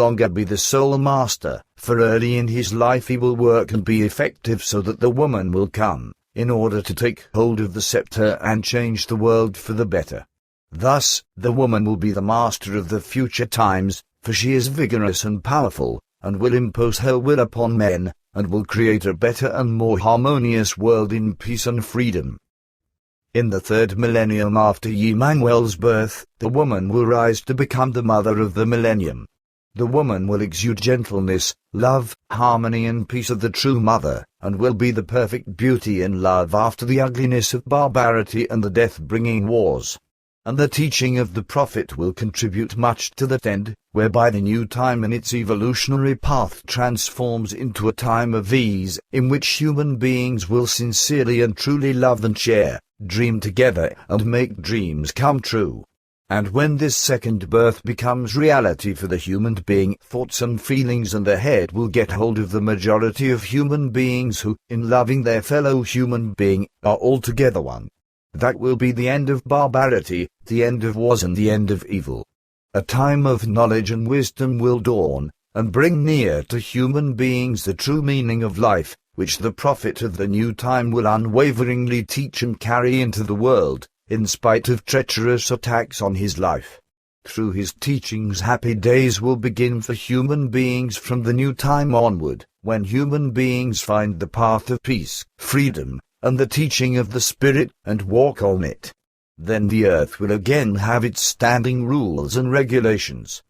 longer be the sole master, for early in his life he will work and be effective so that the woman will come, in order to take hold of the scepter and change the world for the better. Thus, the woman will be the master of the future times, for she is vigorous and powerful, and will impose her will upon men, and will create a better and more harmonious world in peace and freedom. In the third millennium after Emmanuel's birth, the woman will rise to become the mother of the millennium. The woman will exude gentleness, love, harmony and peace of the true mother, and will be the perfect beauty and love after the ugliness of barbarity and the death-bringing wars. And the teaching of the prophet will contribute much to that end, whereby the new time in its evolutionary path transforms into a time of ease, in which human beings will sincerely and truly love and share, dream together and make dreams come true. And when this second birth becomes reality for the human being, thoughts and feelings and the head will get hold of the majority of human beings who, in loving their fellow human being, are altogether one. That will be the end of barbarity, the end of wars and the end of evil. A time of knowledge and wisdom will dawn, and bring near to human beings the true meaning of life, which the prophet of the new time will unwaveringly teach and carry into the world, in spite of treacherous attacks on his life. Through his teachings happy days will begin for human beings from the new time onward, when human beings find the path of peace, freedom, and the teaching of the Spirit, and walk on it. Then the earth will again have its standing rules and regulations.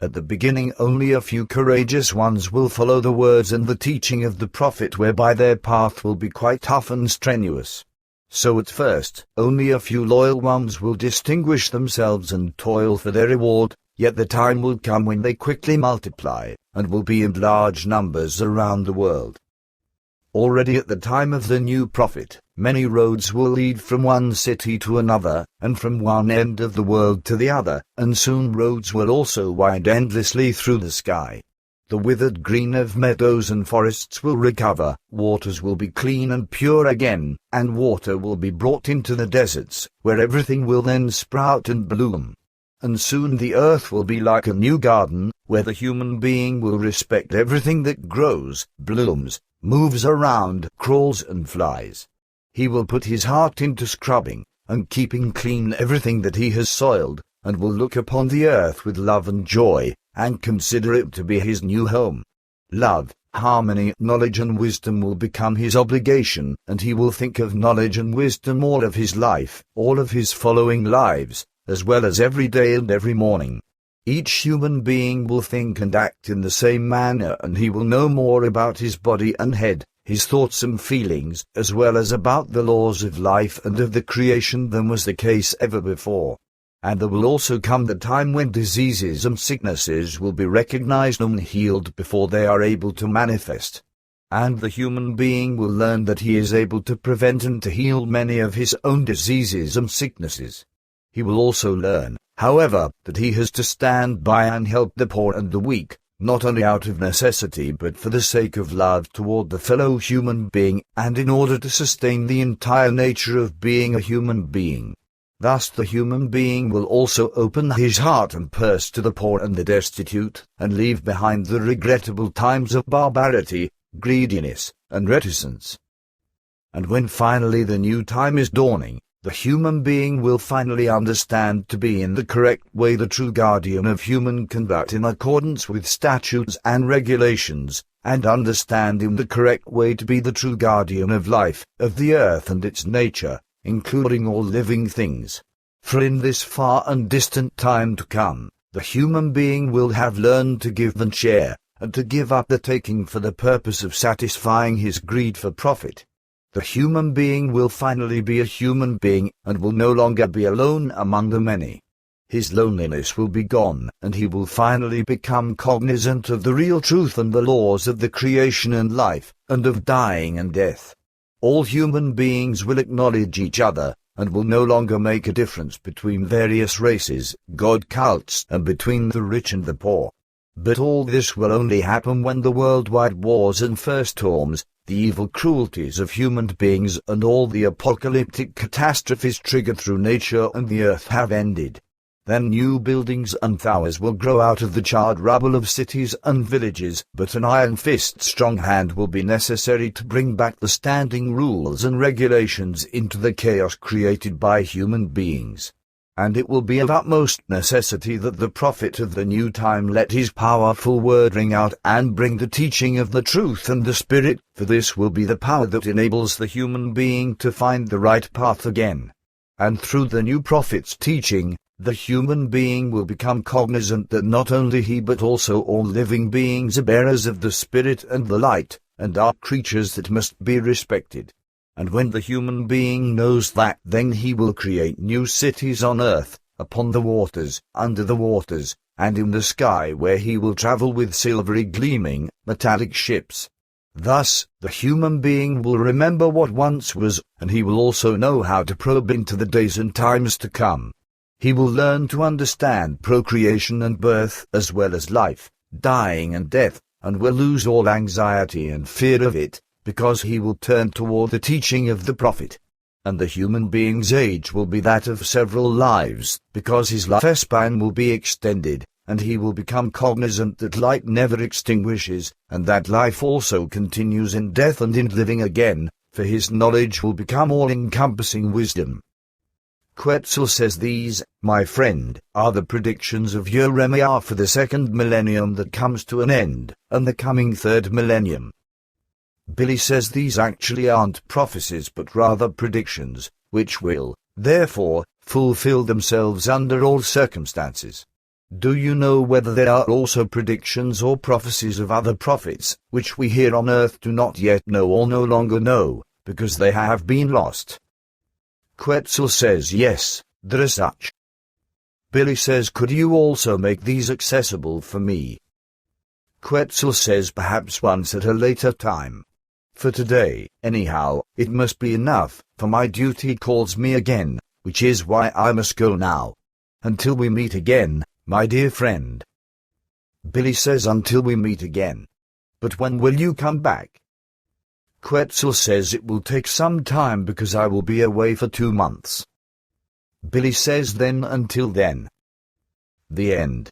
At the beginning only a few courageous ones will follow the words and the teaching of the prophet, whereby their path will be quite tough and strenuous. So at first, only a few loyal ones will distinguish themselves and toil for their reward, yet the time will come when they quickly multiply, and will be in large numbers around the world. Already at the time of the new prophet, many roads will lead from one city to another, and from one end of the world to the other, and soon roads will also wind endlessly through the sky. The withered green of meadows and forests will recover, waters will be clean and pure again, and water will be brought into the deserts, where everything will then sprout and bloom. And soon the earth will be like a new garden, where the human being will respect everything that grows, blooms, moves around, crawls and flies. He will put his heart into scrubbing, and keeping clean everything that he has soiled, and will look upon the earth with love and joy, and consider it to be his new home. Love, harmony, knowledge and wisdom will become his obligation, and he will think of knowledge and wisdom all of his life, all of his following lives, as well as every day and every morning. Each human being will think and act in the same manner, and he will know more about his body and head, his thoughts and feelings, as well as about the laws of life and of the creation than was the case ever before. And there will also come the time when diseases and sicknesses will be recognized and healed before they are able to manifest. And the human being will learn that he is able to prevent and to heal many of his own diseases and sicknesses. He will also learn, however, that he has to stand by and help the poor and the weak, not only out of necessity but for the sake of love toward the fellow human being, and in order to sustain the entire nature of being a human being. Thus the human being will also open his heart and purse to the poor and the destitute, and leave behind the regrettable times of barbarity, greediness, and reticence. And when finally the new time is dawning, the human being will finally understand to be in the correct way the true guardian of human conduct in accordance with statutes and regulations, and understand in the correct way to be the true guardian of life, of the earth and its nature, including all living things. For in this far and distant time to come, the human being will have learned to give and share, and to give up the taking for the purpose of satisfying his greed for profit. The human being will finally be a human being, and will no longer be alone among the many. His loneliness will be gone, and he will finally become cognizant of the real truth and the laws of the creation and life, and of dying and death. All human beings will acknowledge each other, and will no longer make a difference between various races, god cults, and between the rich and the poor. But all this will only happen when the worldwide wars and first storms, the evil cruelties of human beings, and all the apocalyptic catastrophes triggered through nature and the earth have ended. Then new buildings and towers will grow out of the charred rubble of cities and villages, but an iron fist strong hand will be necessary to bring back the standing rules and regulations into the chaos created by human beings. And it will be of utmost necessity that the prophet of the new time let his powerful word ring out and bring the teaching of the truth and the Spirit, for this will be the power that enables the human being to find the right path again. And through the new prophet's teaching, the human being will become cognizant that not only he but also all living beings are bearers of the Spirit and the light, and are creatures that must be respected. And when the human being knows that, then he will create new cities on earth, upon the waters, under the waters, and in the sky, where he will travel with silvery gleaming, metallic ships. Thus, the human being will remember what once was, and he will also know how to probe into the days and times to come. He will learn to understand procreation and birth as well as life, dying and death, and will lose all anxiety and fear of it, because he will turn toward the teaching of the prophet. And the human being's age will be that of several lives, because his lifespan will be extended, and he will become cognizant that light never extinguishes, and that life also continues in death and in living again, for his knowledge will become all-encompassing wisdom. Quetzal says these, my friend, are the predictions of Jeremia for the second millennium that comes to an end, and the coming third millennium. Billy says these actually aren't prophecies but rather predictions, which will, therefore, fulfill themselves under all circumstances. Do you know whether there are also predictions or prophecies of other prophets, which we here on earth do not yet know or no longer know, because they have been lost? Quetzal says yes, there are such. Billy says, could you also make these accessible for me? Quetzal says, perhaps once at a later time. For today, anyhow, it must be enough, for my duty calls me again, which is why I must go now. Until we meet again, my dear friend. Billy says, until we meet again. But when will you come back? Quetzal says it will take some time because I will be away for 2 months. Billy says then until then. The end.